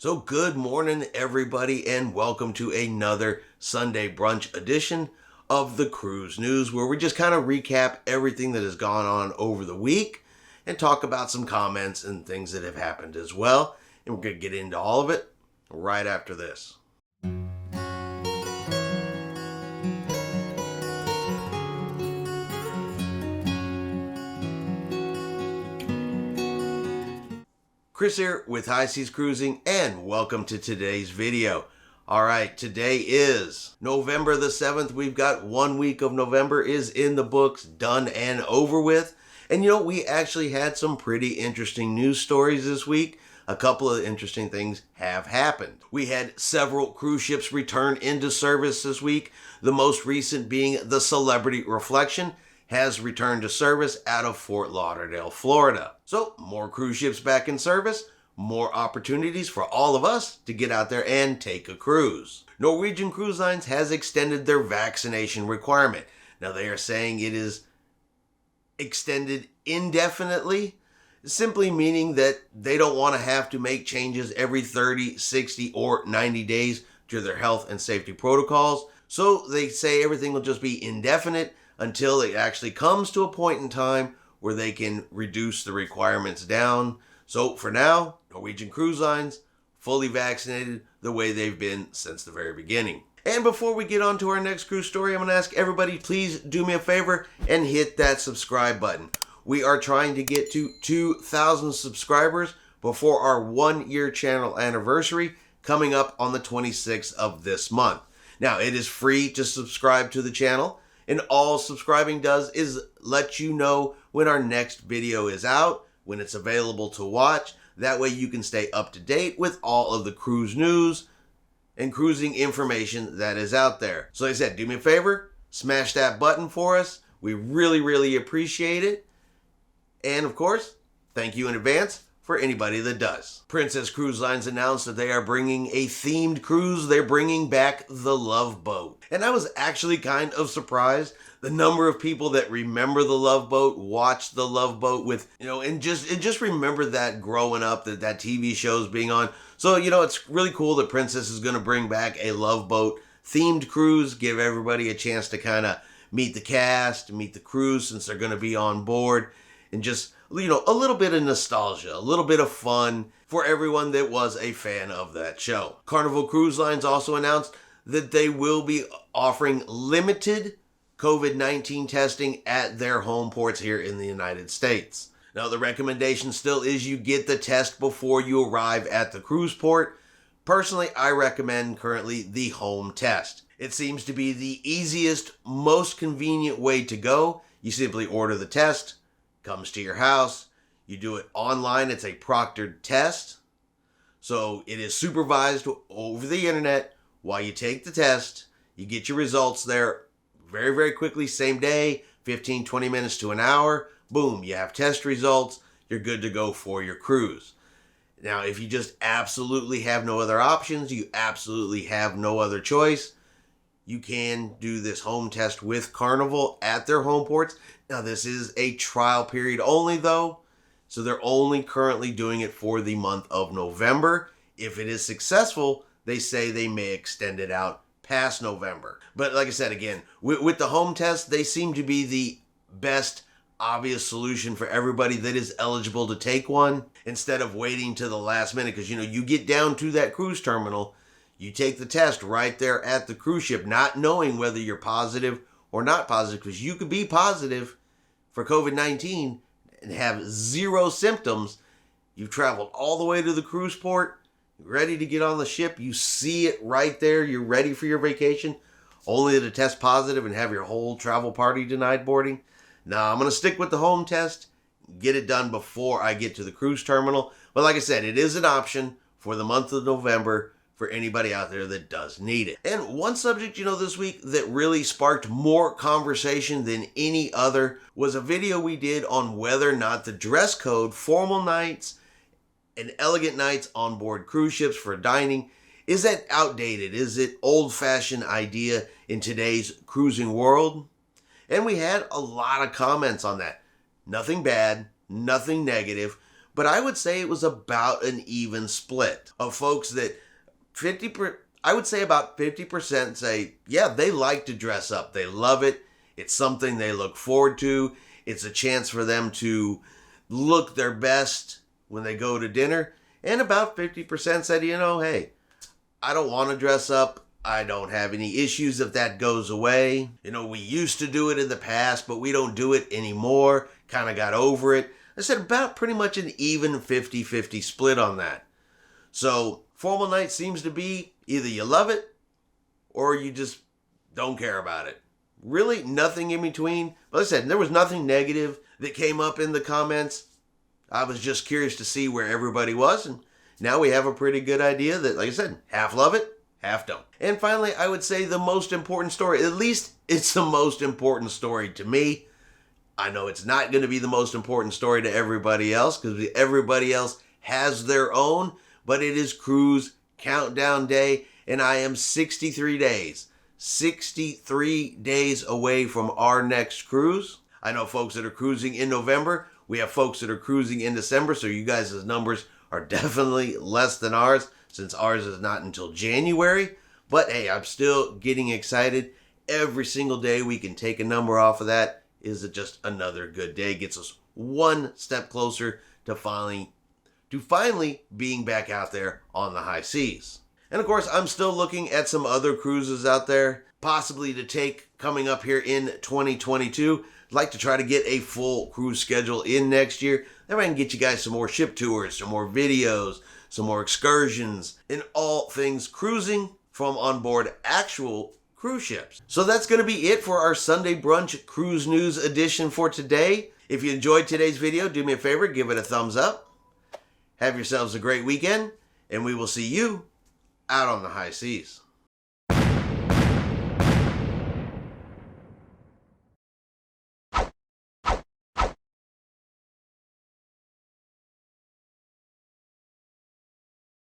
So good morning, everybody, and welcome to another Sunday Brunch Edition of the Cruise News, where we just kind of recap everything that has gone on over the week and talk about some comments and things that have happened as well. And we're going to get into all of it right after this. Chris here with High Seas Cruising, and welcome to today's video. Alright, today is November the 7th. We've got 1 week of November is in the books, done and over with. And we actually had some pretty interesting news stories this week. A couple of interesting things have happened. We had several cruise ships return into service this week. The most recent being the Celebrity Reflection has returned to service out of Fort Lauderdale, Florida. So more cruise ships back in service, more opportunities for all of us to get out there and take a cruise. Norwegian Cruise Lines has extended their vaccination requirement. Now they are saying it is extended indefinitely, simply meaning that they don't want to have to make changes every 30, 60, or 90 days to their health and safety protocols. So they say everything will just be indefinite until it actually comes to a point in time where they can reduce the requirements down. So for now, Norwegian Cruise Lines fully vaccinated the way they've been since the very beginning. And before we get on to our next cruise story, I'm going to ask everybody, please do me a favor and hit that subscribe button. We are trying to get to 2,000 subscribers before our 1-year channel anniversary coming up on the 26th of this month. Now, it is free to subscribe to the channel, and all subscribing does is let you know when our next video is out, when it's available to watch. That way you can stay up to date with all of the cruise news and cruising information that is out there. So like I said, do me a favor, smash that button for us. We really, really appreciate it. And of course, thank you in advance for anybody that does. Princess Cruise Lines announced that they are bringing a themed cruise. They're bringing back the Love Boat. And I was actually kind of surprised the number of people that remember the Love Boat, watched the Love Boat with, and just remember that growing up, that TV show's being on. So, it's really cool that Princess is going to bring back a Love Boat themed cruise, give everybody a chance to kind of meet the cast, meet the crew since they're going to be on board, and just, a little bit of nostalgia, a little bit of fun for everyone that was a fan of that show. Carnival Cruise Lines also announced that they will be offering limited COVID-19 testing at their home ports here in the United States. Now, the recommendation still is you get the test before you arrive at the cruise port. Personally, I recommend currently the home test. It seems to be the easiest, most convenient way to go. You simply order the test, comes to your house, you do it online. It's a proctored test. So it is supervised over the internet while you take the test. You get your results there very, very quickly, same day, 15, 20 minutes to an hour. Boom, you have test results. You're good to go for your cruise. Now, if you just absolutely have no other options, you absolutely have no other choice, you can do this home test with Carnival at their home ports. Now, this is a trial period only, though, so they're only currently doing it for the month of November. If it is successful, they say they may extend it out past November. But like I said, again, with the home test, they seem to be the best obvious solution for everybody that is eligible to take one, instead of waiting to the last minute. Because, you get down to that cruise terminal, you take the test right there at the cruise ship, not knowing whether you're positive or not positive, because you could be positive for COVID-19 and have zero symptoms. You've traveled all the way to the cruise port, ready to get on the ship. You see it right there. You're ready for your vacation, only to test positive and have your whole travel party denied boarding. Now, I'm going to stick with the home test, get it done before I get to the cruise terminal. But like I said, it is an option for the month of November for anybody out there that does need it. And one subject, this week that really sparked more conversation than any other was a video we did on whether or not the dress code, formal nights and elegant nights on board cruise ships for dining, is that outdated? Is it old-fashioned idea in today's cruising world? And we had a lot of comments on that. Nothing bad, nothing negative, but I would say it was about an even split of folks that I would say about 50% say, yeah, they like to dress up. They love it. It's something they look forward to. It's a chance for them to look their best when they go to dinner. And about 50% said, hey, I don't want to dress up. I don't have any issues if that goes away. We used to do it in the past, but we don't do it anymore. Kind of got over it. I said about pretty much an even 50-50 split on that. So formal night seems to be either you love it or you just don't care about it. Really nothing in between. But like I said, there was nothing negative that came up in the comments. I was just curious to see where everybody was. And now we have a pretty good idea that, like I said, half love it, half don't. And finally, I would say the most important story, at least it's the most important story to me. I know it's not going to be the most important story to everybody else because everybody else has their own, but it is Cruise Countdown Day, and I am 63 days away from our next cruise. I know folks that are cruising in November. We have folks that are cruising in December, so you guys' numbers are definitely less than ours since ours is not until January. But hey, I'm still getting excited. Every single day we can take a number off of that is just another good day. Gets us one step closer to finally being back out there on the high seas. And of course, I'm still looking at some other cruises out there, possibly to take coming up here in 2022. I'd like to try to get a full cruise schedule in next year. That way I can get you guys some more ship tours, some more videos, some more excursions, and all things cruising from on board actual cruise ships. So that's going to be it for our Sunday Brunch Cruise News edition for today. If you enjoyed today's video, do me a favor, give it a thumbs up. Have yourselves a great weekend, and we will see you out on the high seas.